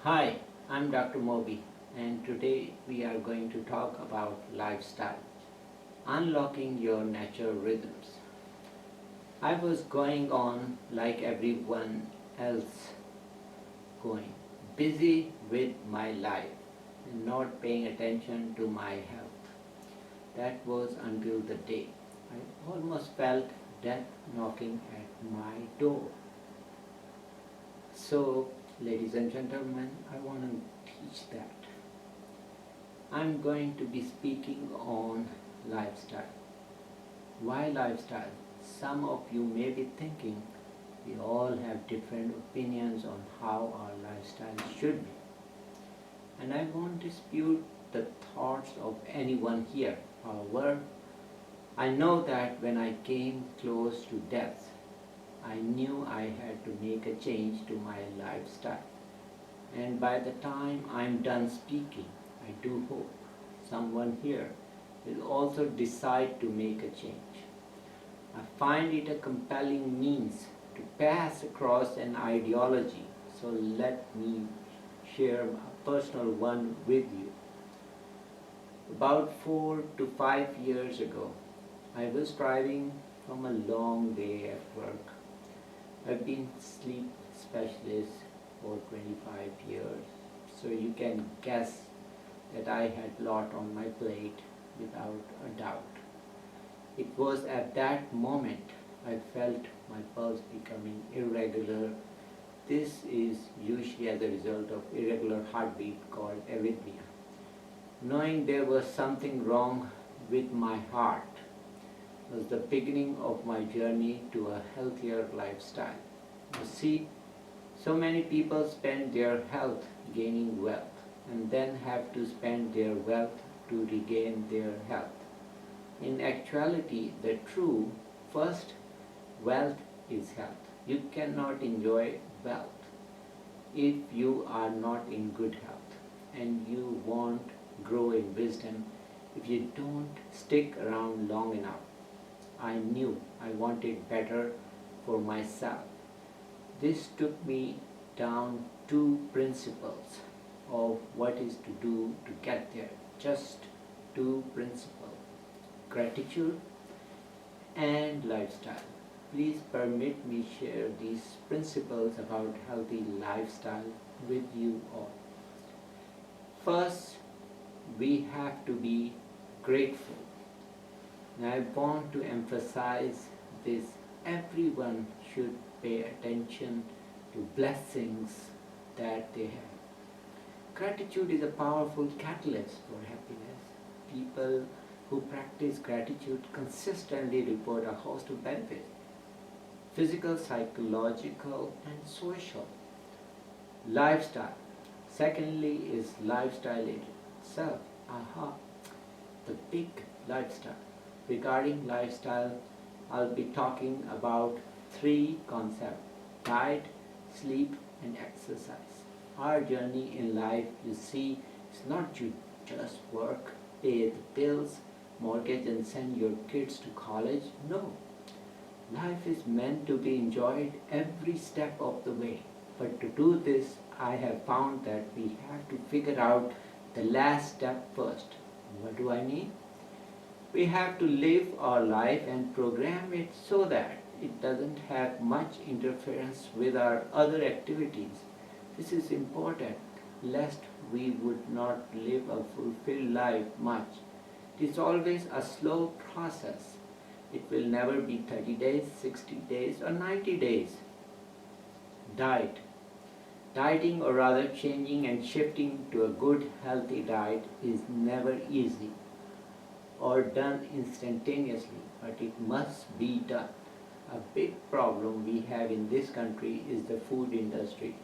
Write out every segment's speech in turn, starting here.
Hi, I'm Dr. Mobi, and today we are going to talk about lifestyle, unlocking your natural rhythms. I was going on like everyone else going, busy with my life and not paying attention to my health. That was until the day I almost felt death knocking at my door. So, ladies and gentlemen, I want to teach that. I'm going to be speaking on lifestyle. Why lifestyle? Some of you may be thinking we all have different opinions on how our lifestyle should be. And I won't dispute the thoughts of anyone here. However, I know that when I came close to death, I knew I had to make a change to my lifestyle. And by the time I'm done speaking, I do hope someone here will also decide to make a change. I find it a compelling means to pass across an ideology, so let me share a personal one with you. About 4 to 5 years ago, I was driving from a long day at work. I've been sleep specialist for 25 years, so you can guess that I had a lot on my plate without a doubt. It was at that moment I felt my pulse becoming irregular. This is usually as a result of irregular heartbeat called arrhythmia. Knowing there was something wrong with my heart was the beginning of my journey to a healthier lifestyle. You see, so many people spend their health gaining wealth and then have to spend their wealth to regain their health. In actuality, the true first wealth is health. You cannot enjoy wealth if you are not in good health, and you won't grow in wisdom if you don't stick around long enough. I knew I wanted better for myself. This took me down two principles of what is to do to get there. Just two principles: gratitude and lifestyle. Please permit me share these principles about healthy lifestyle with you all. First, we have to be grateful. And I want to emphasize this. Everyone should pay attention to blessings that they have. Gratitude is a powerful catalyst for happiness. People who practice gratitude consistently report a host of benefits: physical, psychological, and social. Lifestyle. Secondly is lifestyle itself. Aha, the big lifestyle. Regarding lifestyle, I'll be talking about three concepts: diet, sleep, and exercise. Our journey in life, you see, is not to just work, pay the bills, mortgage, and send your kids to college. No. Life is meant to be enjoyed every step of the way. But to do this, I have found that we have to figure out the last step first. What do I mean? We have to live our life and program it so that it doesn't have much interference with our other activities. This is important, lest we would not live a fulfilled life much. It is always a slow process. It will never be 30 days, 60 days, or 90 days. Diet. Dieting, or rather changing and shifting to a good, healthy diet, is never easy or done instantaneously, but it must be done. A big problem we have in this country is the food industry.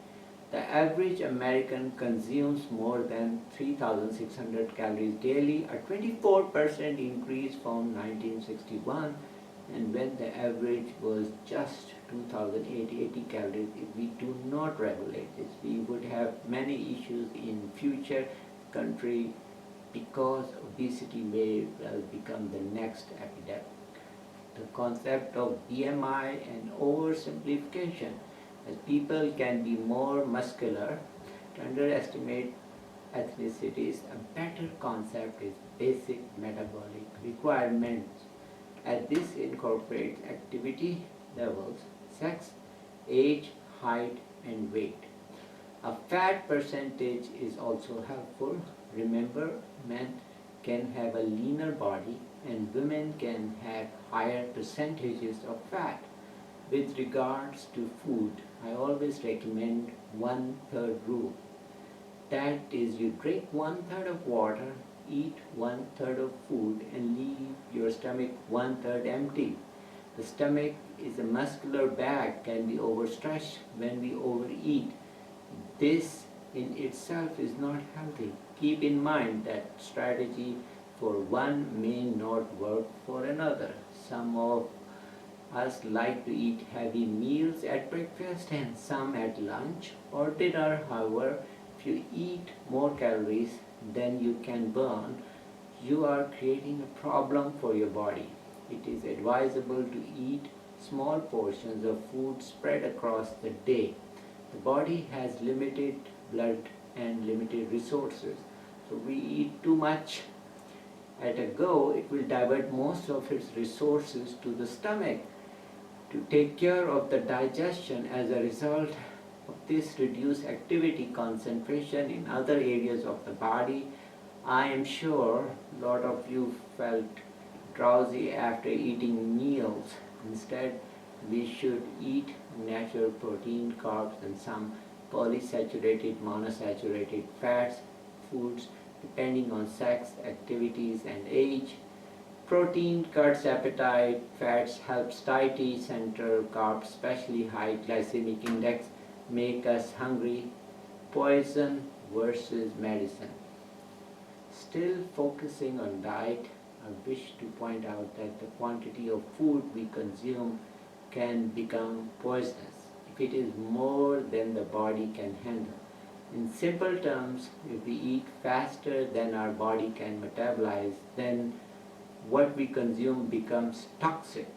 The average American consumes more than 3,600 calories daily, a 24% increase from 1961, and when the average was just 2,880 calories. If we do not regulate this, we would have many issues in future country, because obesity may well become the next epidemic. The concept of BMI and oversimplification, as people can be more muscular To underestimate ethnicities, a better concept is basic metabolic requirements, as this incorporates activity levels, sex, age, height, and weight. A fat percentage is also helpful. Remember, men can have a leaner body and women can have higher percentages of fat. With regards to food, I always recommend 1/3 rule. That is, you drink 1/3 of water, eat 1/3 of food, and leave your stomach 1/3 empty. The stomach is a muscular bag, can be overstretched when we overeat. This in itself is not healthy. Keep in mind that strategy for one may not work for another. Some of us like to eat heavy meals at breakfast and some at lunch or dinner. However, if you eat more calories than you can burn, you are creating a problem for your body. It is advisable to eat small portions of food spread across the day. The body has limited blood and limited resources. So we eat too much at a go, it will divert most of its resources to the stomach to take care of the digestion. As a result of this reduced activity concentration in other areas of the body, I am sure a lot of you felt drowsy after eating meals. Instead, we should eat natural protein, carbs, and some polysaturated, monosaturated fats, foods depending on sex, activities, and age. Protein cuts appetite, fats help satiety center, carbs, especially high glycemic index, make us hungry. Poison versus medicine. Still focusing on diet, I wish to point out that the quantity of food we consume can become poisonous if it is more than the body can handle. In simple terms, if we eat faster than our body can metabolize, then what we consume becomes toxic.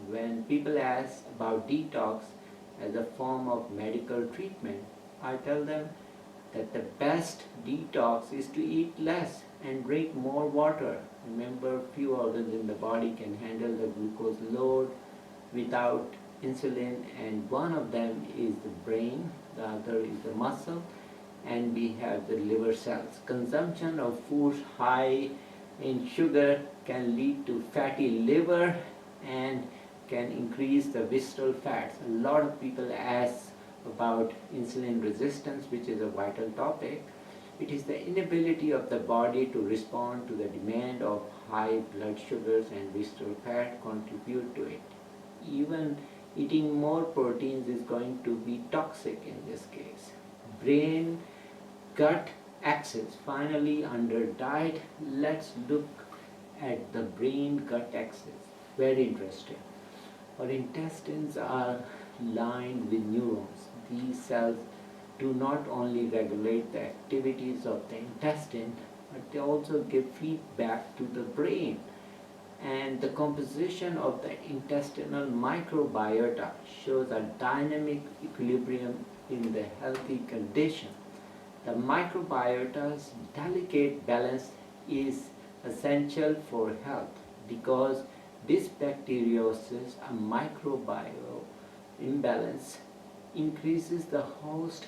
When people ask about detox as a form of medical treatment, I tell them that the best detox is to eat less and drink more water. Remember, few organs in the body can handle the glucose load without insulin, and one of them is the brain, the other is the muscle, and we have the liver cells. Consumption of foods high in sugar can lead to fatty liver and can increase the visceral fats. A lot of people ask about insulin resistance, which is a vital topic. It is the inability of the body to respond to the demand of high blood sugars and visceral fat contribute to it. Even eating more proteins is going to be toxic in this case. Brain-gut axis. Finally, under diet, let's look at the brain-gut axis. Very interesting. Our intestines are lined with neurons. These cells do not only regulate the activities of the intestine, but they also give feedback to the brain. And the composition of the intestinal microbiota shows a dynamic equilibrium in the healthy condition. The microbiota's delicate balance is essential for health because dysbacteriosis, a microbiome imbalance, increases the host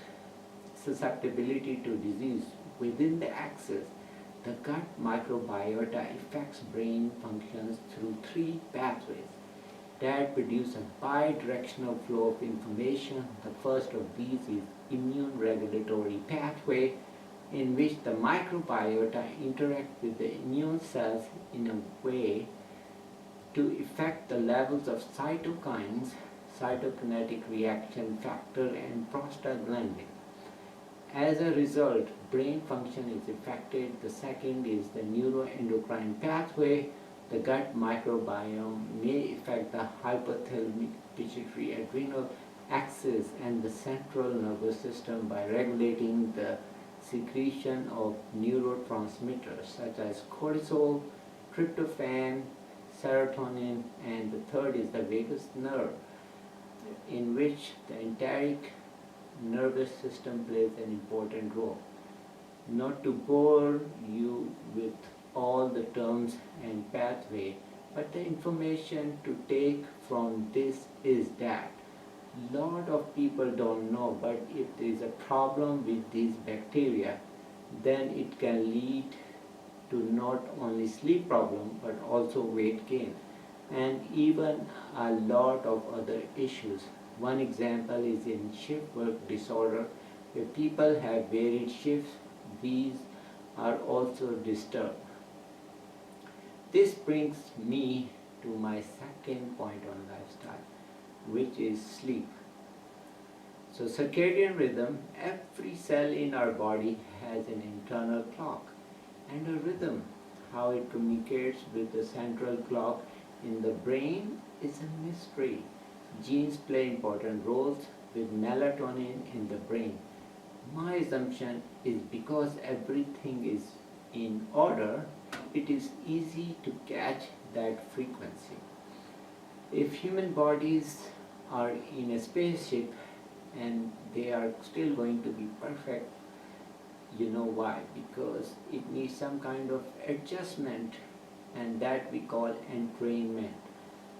susceptibility to disease. Within the axis, the gut microbiota affects brain functions through three pathways that produce a bidirectional flow of information. The first of these is immune regulatory pathway, in which the microbiota interact with the immune cells in a way to affect the levels of cytokines, cytokinetic reaction factor, and prostaglandin. As a result, brain function is affected. The second is the neuroendocrine pathway. The gut microbiome may affect the hypothalamic pituitary adrenal axis and the central nervous system by regulating the secretion of neurotransmitters such as cortisol, tryptophan, serotonin, and the third is the vagus nerve, in which the enteric nervous system plays an important role. Not to bore you with all the terms and pathway, but the information to take from this is that lot of people don't know, but if there is a problem with these bacteria, then it can lead to not only sleep problem but also weight gain and even a lot of other issues. One example is in shift work disorder, where people have varied shifts. These are also disturbed. This brings me to my second point on lifestyle, which is sleep. So circadian rhythm, every cell in our body has an internal clock and a rhythm. How it communicates with the central clock in the brain is a mystery. Genes play important roles with melatonin in the brain. My assumption is because everything is in order, it is easy to catch that frequency. If human bodies are in a spaceship and they are still going to be perfect, you know why? Because it needs some kind of adjustment, and that we call entrainment.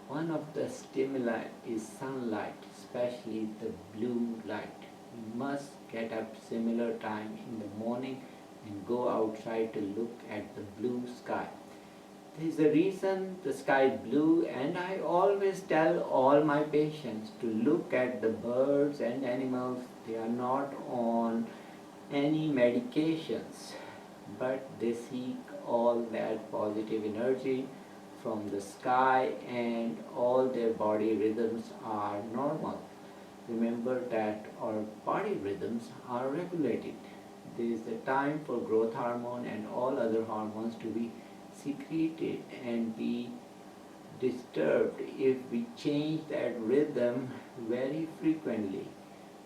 One of the stimuli is sunlight, especially the blue light. You must get up similar time in the morning and go outside to look at the blue sky. There is a reason the sky is blue, and I always tell all my patients to look at the birds and animals. They are not on any medications, but they seek all that positive energy from the sky, and all their body rhythms are normal. Remember that our body rhythms are regulated. There is a time for growth hormone and all other hormones to be secreted and be disturbed if we change that rhythm very frequently.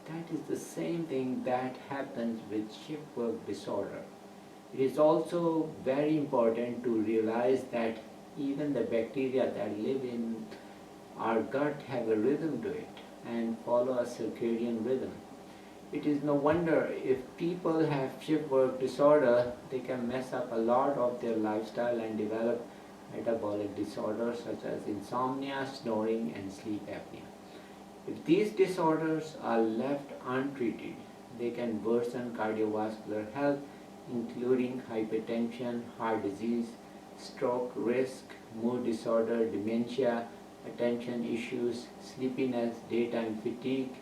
That is the same thing that happens with shift work disorder. It is also very important to realize that even the bacteria that live in our gut have a rhythm to it and follow a circadian rhythm. It is no wonder if people have shift work disorder, they can mess up a lot of their lifestyle and develop metabolic disorders such as insomnia, snoring, and sleep apnea. If these disorders are left untreated, they can worsen cardiovascular health, including hypertension, heart disease, stroke risk, mood disorder, dementia, attention issues, sleepiness, daytime fatigue,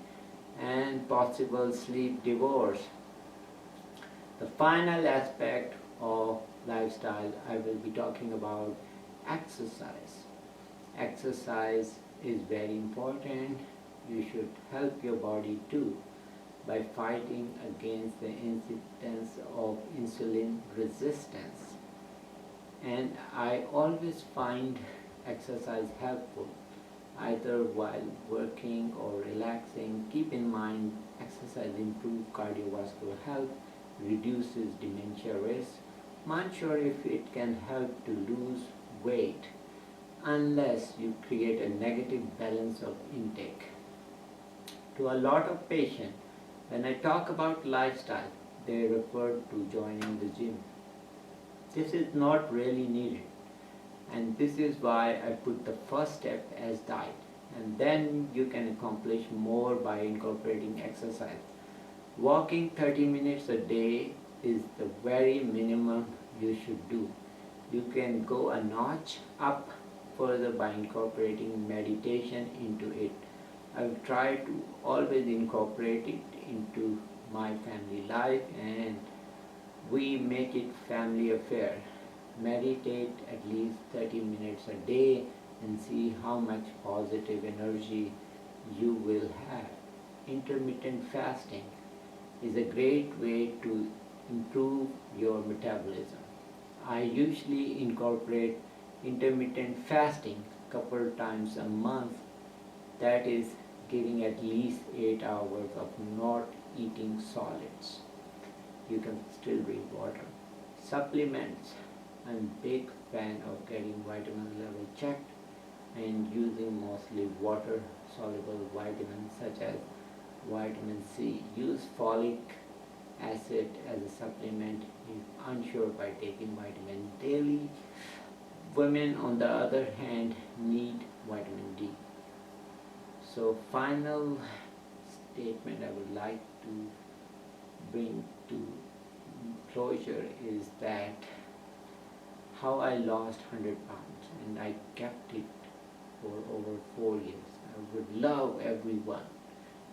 and possible sleep divorce. The final aspect of lifestyle I will be talking about exercise. Exercise is very important. You should help your body too by fighting against the incidence of insulin resistance. And I always find exercise helpful, either while working or relaxing. Keep in mind, exercise improves cardiovascular health, reduces dementia risk. I'm unsure if it can help to lose weight unless you create a negative balance of intake. To a lot of patients, when I talk about lifestyle, they refer to joining the gym. This is not really needed, and this is why I put the first step as diet, and then you can accomplish more by incorporating exercise. Walking 30 minutes a day is the very minimum you should do. You can go a notch up further by incorporating meditation into it. I've tried to always incorporate it into my family life, and we make it family affair. Meditate at least 30 minutes a day and see how much positive energy you will have. Intermittent fasting is a great way to improve your metabolism. I usually incorporate intermittent fasting couple times a month, that is giving at least 8 hours of not eating solids. You can still drink water. Supplements. I'm a big fan of getting vitamin level checked and using mostly water soluble vitamins such as vitamin C. Use folic acid as a supplement if unsure by taking vitamin daily. Women, on the other hand, need vitamin D. So, final statement I would like to bring to closure is that how I lost 100 pounds and I kept it for over 4 years. I would love everyone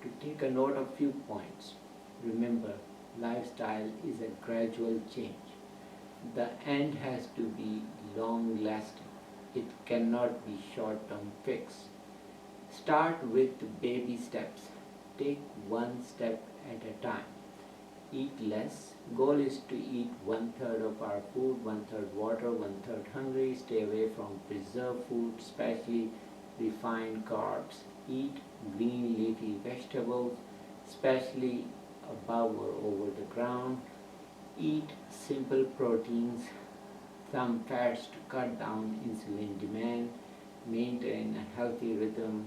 to take a note of few points. Remember, lifestyle is a gradual change. The end has to be long lasting. It cannot be short term fix. Start with baby steps. Take one step at a time. Eat less. Goal is to eat 1/3 of our food, 1/3 water, 1/3 hungry. Stay away from preserved food, especially refined carbs. Eat green leafy vegetables, especially above or over the ground. Eat simple proteins, some fats to cut down insulin demand. Maintain a healthy rhythm,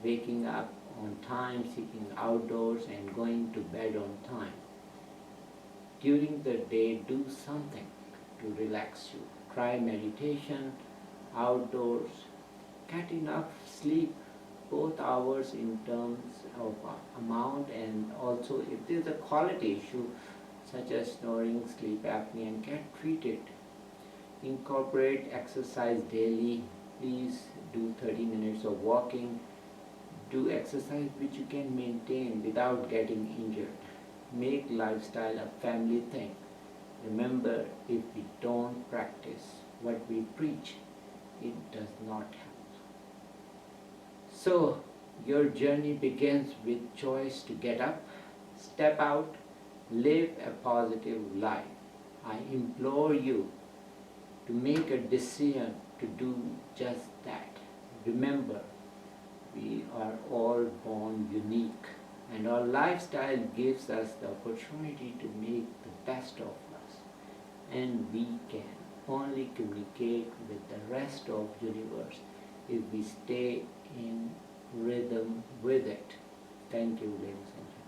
waking up on time, seeking outdoors, and going to bed on time. During the day, do something to relax you. Try meditation, outdoors, get enough sleep, both hours in terms of amount, and also if there is a quality issue such as snoring, sleep apnea, and get treated. Incorporate exercise daily. Please do 30 minutes of walking. Do exercise which you can maintain without getting injured. Make lifestyle a family thing. Remember, if we don't practice what we preach, it does not help. So, your journey begins with choice to get up, step out, live a positive life. I implore you to make a decision to do just that. Remember, we are all born unique, and our lifestyle gives us the opportunity to make the best of us, and we can only communicate with the rest of the universe if we stay in rhythm with it. Thank you, ladies and gentlemen.